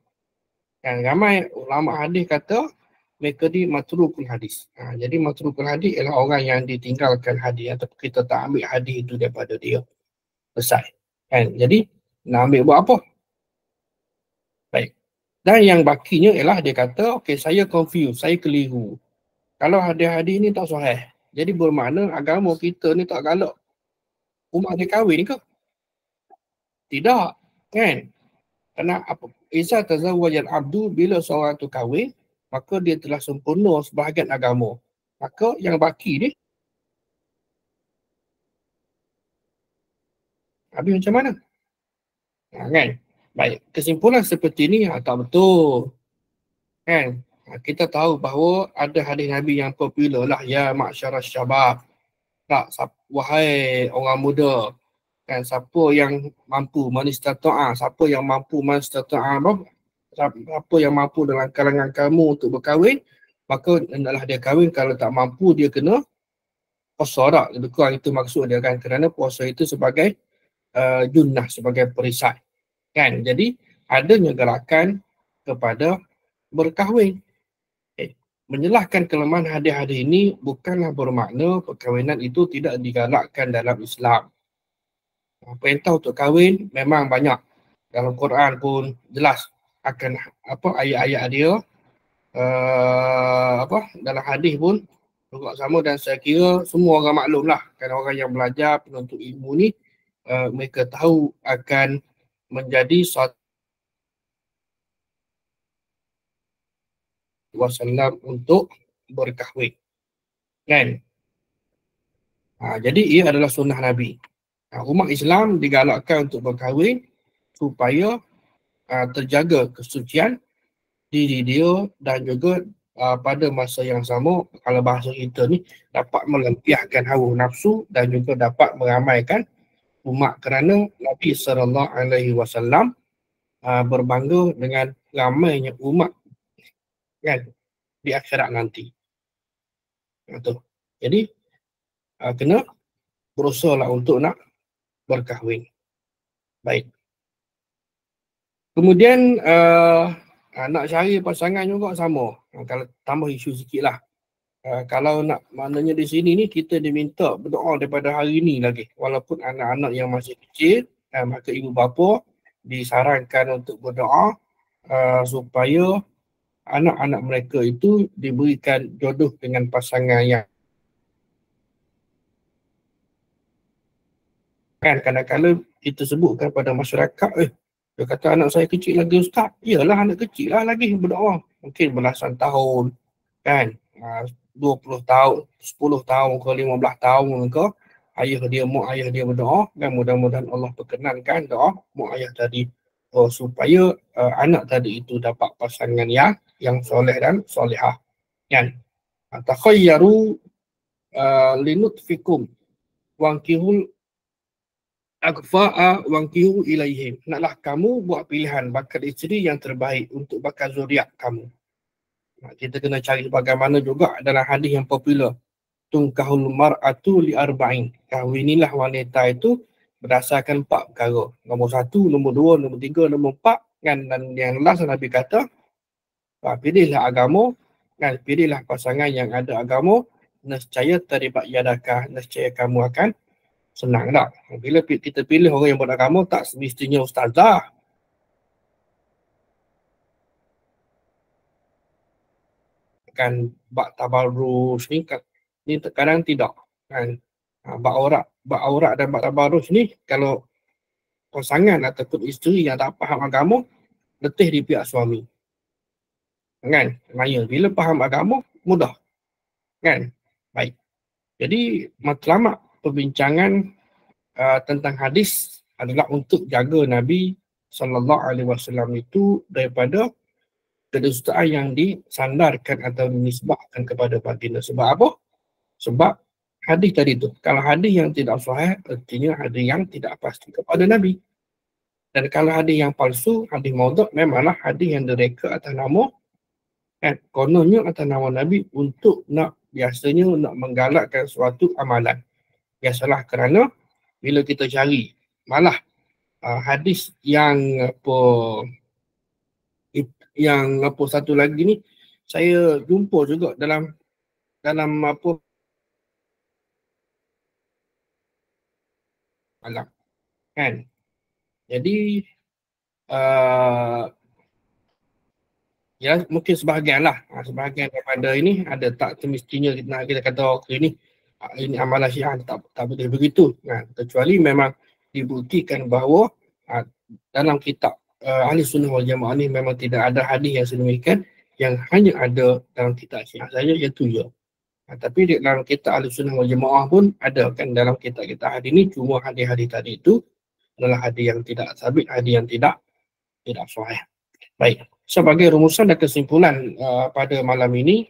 Dan ramai ulama hadis kata mereka ni matrukul hadis. Jadi matrukul hadis ialah orang yang ditinggalkan hadis atau kita tak ambil hadis itu daripada dia. Selesai. Kan? Jadi nak ambil buat apa? Baik. Dan yang bakinya ialah dia kata, okey, saya confused, saya keliru. Kalau hadis-hadis ni tak sahih, jadi bermakna agama kita ni tak galak. Umat dia kahwin ke? Tidak, kan? Kerana apa? Iza tazawwajal abdu, bila seorang tu kahwin, maka dia telah sempurna sebahagian agama. Maka yang baki ni, habis macam mana? Kan? Baik, kesimpulan seperti ni tak betul. Kan? Kita tahu bahawa ada hadis Nabi yang popular lah, ya ma'syarah syabab. Tak, wahai orang muda, kan, siapa yang mampu manistata'a, siapa yang mampu manistata'a, siapa yang mampu dalam kalangan kamu untuk berkahwin, maka hendaklah dia kahwin. Kalau tak mampu, dia kena puasa tak. Lebih kurang itu maksud dia, kan, kerana puasa itu sebagai junnah, sebagai perisai, kan. Jadi adanya gerakan kepada berkahwin. Menyalahkan kelemahan hadis-hadis ini bukanlah bermakna perkahwinan itu tidak digalakkan dalam Islam. Perintah untuk kahwin memang banyak. Dalam Quran pun jelas akan ayat-ayat dia. Dalam hadis pun juga sama, dan saya kira semua orang maklum lah. Kan orang yang belajar, penuntut ilmu ni, mereka tahu akan menjadi suatu wasallam untuk berkahwin. Kan? Jadi ia adalah sunnah Nabi. Umat Islam digalakkan untuk berkahwin supaya terjaga kesucian diri dia, dan juga pada masa yang sama, kalau bahasa kita ni, dapat melampiaskan hawa nafsu dan juga dapat meramaikan umat, kerana Nabi SAW berbangga dengan ramainya umat, kan, di akhirat nanti. Jadi kena berusaha lah untuk nak berkahwin. Baik. Kemudian nak cari pasangan juga sama. Kalau tambah isu sikit lah. Kalau nak, maknanya di sini ni kita diminta berdoa daripada hari ni lagi. Walaupun anak-anak yang masih kecil, maka ibu bapa disarankan untuk berdoa supaya anak-anak mereka itu diberikan jodoh dengan pasangan yang, kan, kadang-kadang kita sebutkan pada masyarakat, dia kata anak saya kecil lagi ustaz. Iyalah, anak kecil lah lagi berdoa. Mungkin belasan tahun, kan, 20 tahun, 10 tahun ke 15 tahun ke, mak ayah dia berdoa, dan mudah-mudahan Allah perkenankan doa mak ayah tadi supaya anak tadi itu dapat pasangan yang soleh dan solehah. Kan? Takhayyaru linutfikum wankihul akfa'a wangkihu ilaihim. Naklah kamu buat pilihan bakal isteri yang terbaik untuk bakal zuriat kamu. Kita kena cari bagaimana juga dalam hadis yang popular. tungkahul mar'atu li arba'in. Kahwinilah wanita itu berdasarkan 4 perkara. Nombor 1, nombor 2, nombor 3, nombor 4 kan. Dan yang last Nabi kata, pilihlah agama kan, pilihlah pasangan yang ada agama, nescaya terlibat yadakah, nescaya kamu akan senang tak. Bila kita pilih orang yang beragama, tak semestinya ustazah kan, bak tabarus ni terkadang tidak kan. Bak aurat dan bak tabarus ni, kalau pasangan ataupun isteri yang tak faham agama, letih di pihak suami kan. Bila faham agama, mudah kan. Baik, jadi matlamat perbincangan tentang hadis adalah untuk jaga Nabi SAW itu daripada kedustaan yang disandarkan atau dinisbahkan kepada baginda. Sebab apa? Sebab hadis tadi tu, kalau hadis yang tidak sahih, artinya hadis yang tidak pasti kepada Nabi. Dan kalau hadis yang palsu, hadis maudhu', memanglah hadis yang direka atas nama kononnya atas nama Nabi untuk biasanya nak menggalakkan suatu amalan. Biasalah kerana bila kita cari malah hadis yang satu lagi ni, saya jumpa juga dalam alam kan. Jadi ya mungkin sebahagian daripada ini ada tak semestinya kita kata ini amalan Syiah tak boleh begitu. Kecuali memang dibuktikan bahawa dalam kitab Ahli Sunnah wal Jamaah ni memang tidak ada hadis yang sedemikian, yang hanya ada dalam kitab Syiah saja, iaitu je. Tapi dalam kitab Ahli Sunnah wal Jamaah pun ada kan, dalam kitab-kitab hadis ni, cuma hadis-hadis tadi itu adalah hadis yang tidak sabit, hadis yang tidak sahih. Baik, sebagai rumusan dan kesimpulan pada malam ini,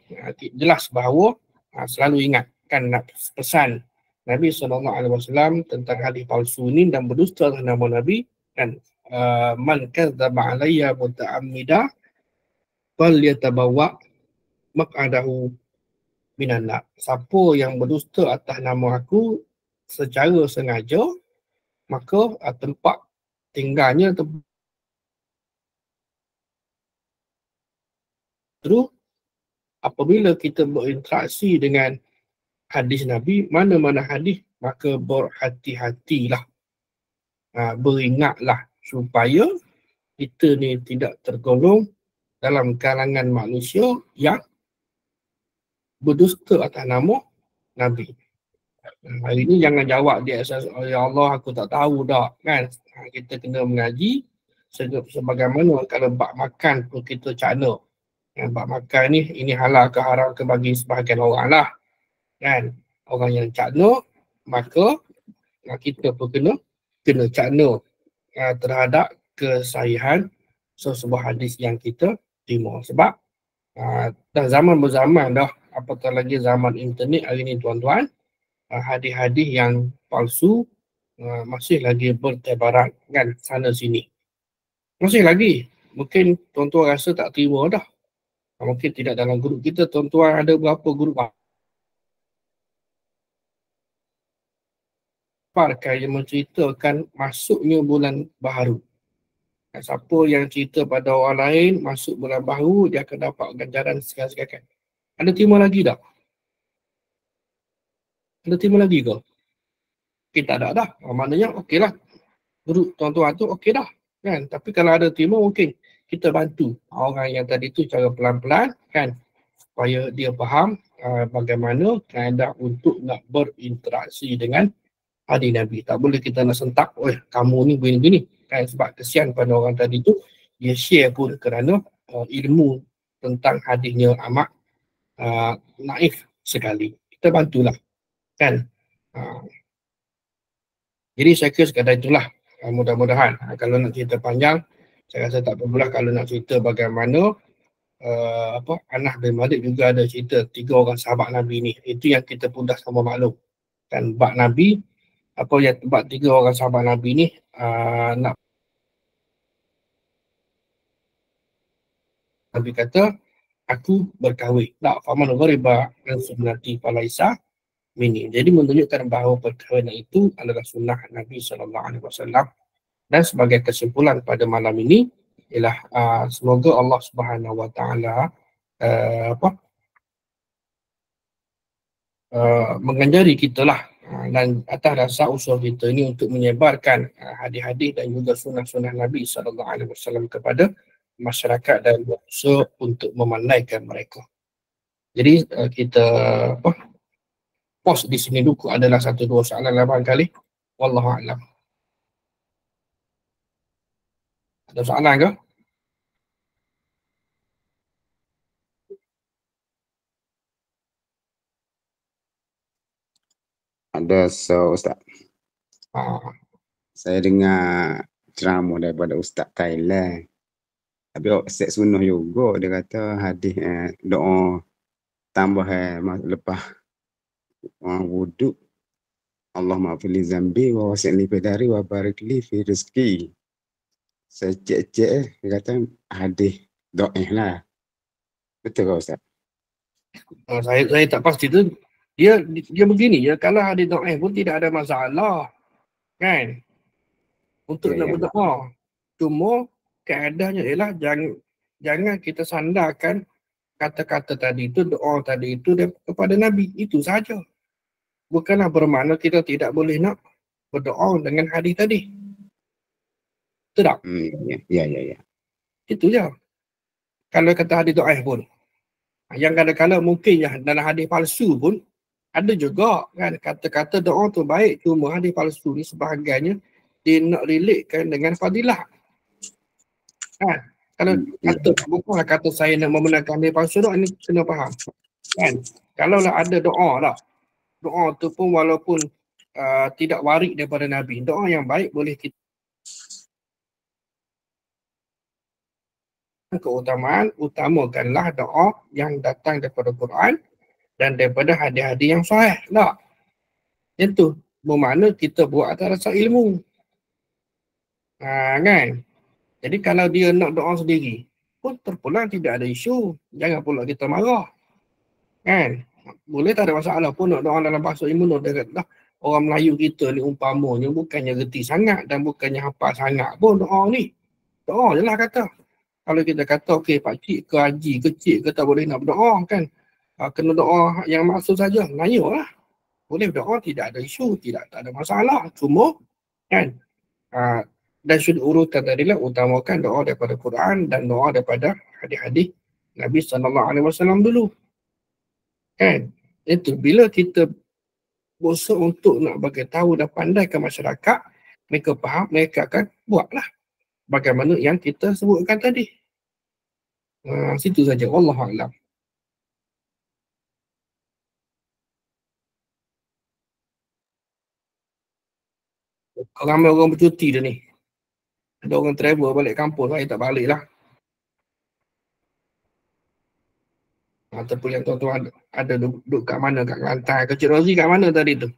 jelas bahawa selalu ingatkan pesan Nabi SAW tentang hadis palsu ini dan berdusta atas nama Nabi, dan man kadzdzaba alayya muta'ammida falyatabawwa maq'adahu minan nar. Siapa yang berdusta atas nama aku secara sengaja, maka tempat tinggalnya terus. Apabila kita berinteraksi dengan hadis Nabi, mana-mana hadis, maka berhati-hatilah, beringatlah supaya kita ni tidak tergolong dalam kalangan manusia yang berdusta atas nama Nabi. Hari ini jangan jawab dia asas, ya Allah aku tak tahu dah kan. Kita kena mengaji sebagaimana kalau bak makan pun kita cakna. Bak makan ni, ini halal ke haram ke bagi sebahagian orang lah kan. Orang yang cakna, maka kita pun kena cakna terhadap kesahihan sebuah hadis yang kita terima. Sebab dah zaman berzaman dah, apatah lagi zaman internet hari ni tuan-tuan, hadis-hadis yang palsu masih lagi bertebaran kan sana sini. Masih lagi. Mungkin tuan-tuan rasa tak terima dah. Mungkin tidak dalam grup kita, tuan-tuan ada berapa grup yang menceritakan masuknya bulan baharu. Siapa yang cerita pada orang lain masuk bulan baharu, dia akan dapat ganjaran sekian-sekian. Ada terima lagi tak? Ada terima lagi ke? Kita tak ada dah. Maknanya okey lah. Grup tuan-tuan tu okey dah. Kan? Tapi kalau ada terima, mungkin kita bantu orang yang tadi tu cara pelan-pelan kan, supaya dia faham bagaimana keadaan untuk nak berinteraksi dengan hadis Nabi. Tak boleh kita nak sentak, kamu ni begini-begini kan, sebab kesian pada orang tadi tu, dia share pun kerana ilmu tentang hadisnya amat naif sekali. Kita bantulah kan. Jadi saya kira sekadar itulah. Mudah-mudahan kalau nak cerita panjang, saya rasa tak perlulah. Kalau nak cerita bagaimana Anas bin Malik juga ada cerita 3 orang sahabat Nabi ni, itu yang kita pun dah sama maklum kan. Bab Nabi, bab 3 orang sahabat Nabi ni nak Nabi kata, aku berkahwin. Tak, faman ghariba an sunnati falaisa mini. Jadi menunjukkan bahawa perkara itu adalah sunnah Nabi SAW. Dan sebagai kesimpulan pada malam ini ialah semoga Allah Subhanahu Wa Taala apa menganjari kita lah dan atas dasar usaha kita ini untuk menyebarkan hadis-hadis dan juga sunnah-sunnah Nabi SAW kepada masyarakat dan berusaha untuk memandaikan mereka. Jadi kita pause di sini dulu, adalah satu dua soalan lah barangkali. Wallahu a'lam. Ada soalan ke? Ada, Ustaz. Saya dengar ceramah daripada Ustaz Thailand. Tapi set sunnah juga, dia kata hadis doa tambah lepas wuduk, Allah maafir li zambi wa wasi' li fidari wa barik li fi rizki. Saya cek dia kata hadis doa lah. Betul ke Ustaz? Saya tak pasti tu. Dia begini ya, kalau hadis dhaif pun tidak ada masalah, kan? Untuk nak berdoa. Cuma keadaannya ialah jangan kita sandarkan kata-kata tadi itu, doa tadi itu kepada Nabi. Itu saja. Bukanlah bermakna kita tidak boleh nak berdoa dengan hadis tadi. Betul tak? Ya. Itu je. Kalau kata hadis dhaif pun. Yang kadang-kadang mungkin dalam hadis palsu pun ada juga kan kata-kata doa tu baik, cuma hadis palsu ni sebagainya dia nak relatekan dengan fadilah. Kan? Kalau kata bukanlah kata saya nak membenarkan hadis palsu doa, ini kena faham. Kan? Kalaulah ada doa lah. Doa tu pun walaupun tidak waris daripada Nabi, doa yang baik boleh kita keutamaan, utamakanlah doa yang datang daripada Quran dan daripada hadis-hadis yang sahih lah. Yang tu bermakna kita buat atas dasar ilmu. Kan? Jadi kalau dia nak doa sendiri pun terpulang tidak ada isu. Jangan pula kita marah. Kan? Boleh, tak ada masalah pun nak doa dalam bahasa ilmu. Dia kata orang Melayu kita ni umpamanya bukannya reti sangat dan bukannya hafal sangat pun doa ni. Doa je lah kata. Kalau kita kata okey pakcik ke haji kecil ke tak boleh nak berdoa kan. Kena doa yang maksud saja. Nanya lah. Boleh berdoa, tidak ada isu, tak ada masalah. Cuma kan dan sudut urutan tadi lah utamakan doa daripada Quran dan doa daripada hadis-hadis Nabi SAW dulu. Kan? Itu bila kita berusaha untuk nak bagi tahu dan pandai ke masyarakat, mereka faham, mereka akan buatlah bagaimana yang kita sebutkan tadi. Situ saja. Wallahu a'lam. Ramai orang bercuti dah ni. Ada orang travel balik kampung, saya tak balik lah. Ataupun yang tuan-tuan ada duduk kat mana, kat Kelantan. Cik Rozi kat mana tadi tu?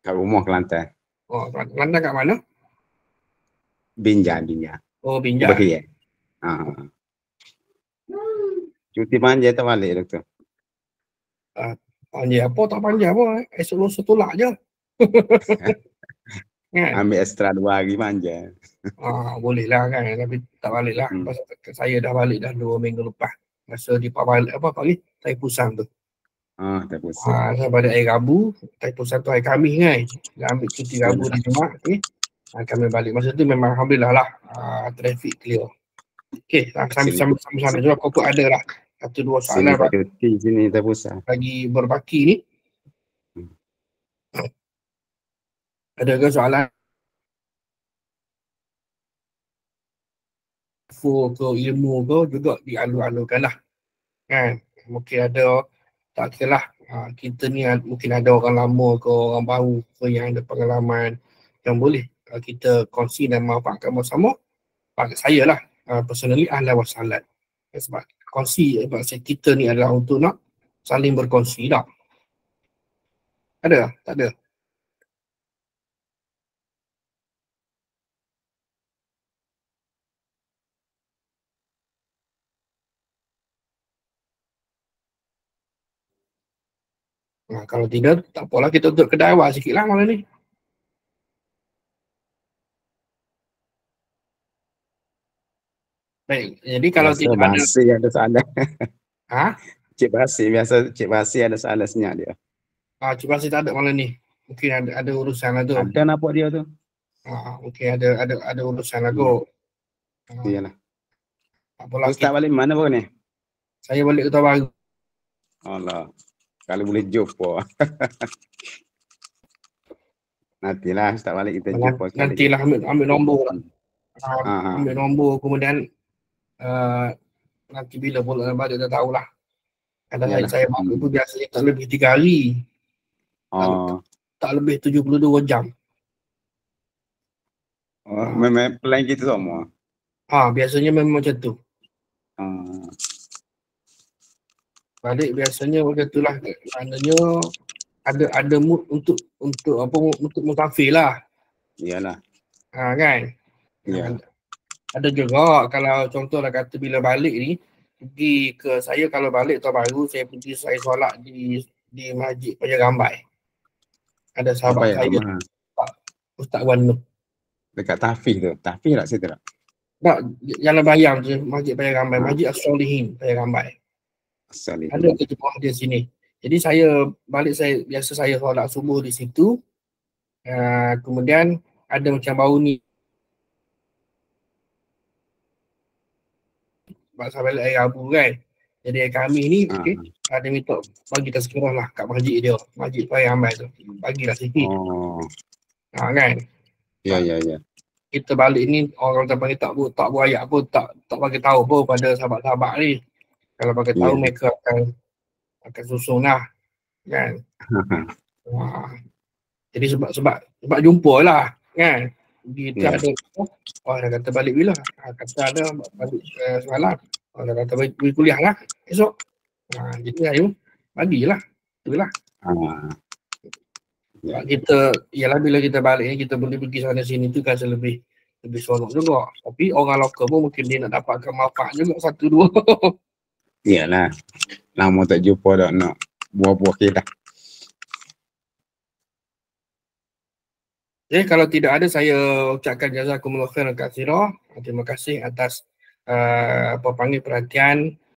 Kat rumah Kelantan. Oh, Kelantan kat mana? Binjai. Oh, Binjai. Cuti panjang tak balik doktor? Panjang apa tak panjang apa. Esok lusa tolak je. Kan? Ambil extra 2 hari panjang. Boleh lah kan. Tapi tak balik lah. Saya dah balik dah 2 minggu lepas. Masa di Tai Pusang tu. Tai Pusang. Saya balik hari Rabu. Tai Pusang tu hari Khamis kan. Dah ambil cuti Rabu di Jumaat. Okay. Kami balik. Masa tu memang Alhamdulillah lah. Traffic clear. Okay. Sama-sama juga. Kau pun ada lah. 1-2 soalan sini Tai Pusang. Lagi berbaki ni. Ada ke soalan? Ke ilmu ke juga dialu-alukan lah. Kan? Mungkin ada, tak kira lah. Kita ni mungkin ada orang lama ke orang baru ke yang ada pengalaman yang boleh kita kongsi dan manfaatkan bersama. Saya lah personally ahlan wa sahlan. Sebab kongsi sebab kita ni adalah untuk nak saling berkongsi tak? Ada? Tak ada? Kalau tidak, tak apalah, kita tutup kedai awal sikit lah malam ni. Baik, jadi kalau Biasa tidak ada, basi ada soalan. ha? Cik Basi, biasa Cik Basi ada soalan senyap dia. Cuba saya tak ada malam ni. Mungkin ada urusan lah tu. Ada nampak dia tu. Mungkin ada urusan lah tu. Iyalah. Tak apalah, Ustaz balik mana baru ni? saya balik ke Kota Baru. Allah. Kalau boleh jumpa. Nantilah Ustaz balik kita jumpa sekali. Nantilah ambil nombor lah. Ha. Ambil nombor, kemudian nanti bila pula balik dah tahulah. Kadang saya balik tu biasanya tak lebih 3 hari. Tak lebih 72 jam. Memang plan kita semua. Biasanya memang macam tu. Ah. Balik biasanya macam tu lah. Maknanya ada mood untuk apa, untuk musafir lah. Iyalah. Kan? Ya. Ada juga kalau contohlah kata bila balik ni, pergi ke saya, kalau balik Kota Baru, saya solat di Masjid Paya Rambai. Ada sahabat saya, Ustaz Wan Nur. Dekat Tafiz tu. Tafiz tak situ tak? Tak, Jalan Bayang tu, Masjid Paya Rambai, Masjid As-Solihin Paya Rambai. Ada ke bawah dia sini. Jadi balik biasa saya solat subuh di situ. Kemudian ada macam bau ni. Pasal balik air Rabu kan. Jadi kami ni ada minta bagi tazkirah lah kat masjid dia. Masjid Paya Rambai tu. Bagilah sikit. Kan. Ya. Kita balik ni orang tak bagi tak berayak pun, tak bagi tahu pun pada sahabat-sahabat ni. Kalau bagi tahu mereka akan susun lah. Kan. Jadi sebab jumpa lah kan. Kita ada dah kata balik bila? Kata ada balik semalam. Dah kata balik kuliah lah esok. Jadi ayo bagilah. Itulah. Kita ialah bila kita balik ni, kita boleh pergi sana sini tu kan lebih seronok juga. Tapi orang lokal pun mungkin dia nak dapatkan manfaat juga 1-2. Iyalah. Lama tak jumpa dah nak buah-buah kita. Kalau tidak ada, saya ucapkan jazakumullah khairan katsira. Terima kasih atas perhatian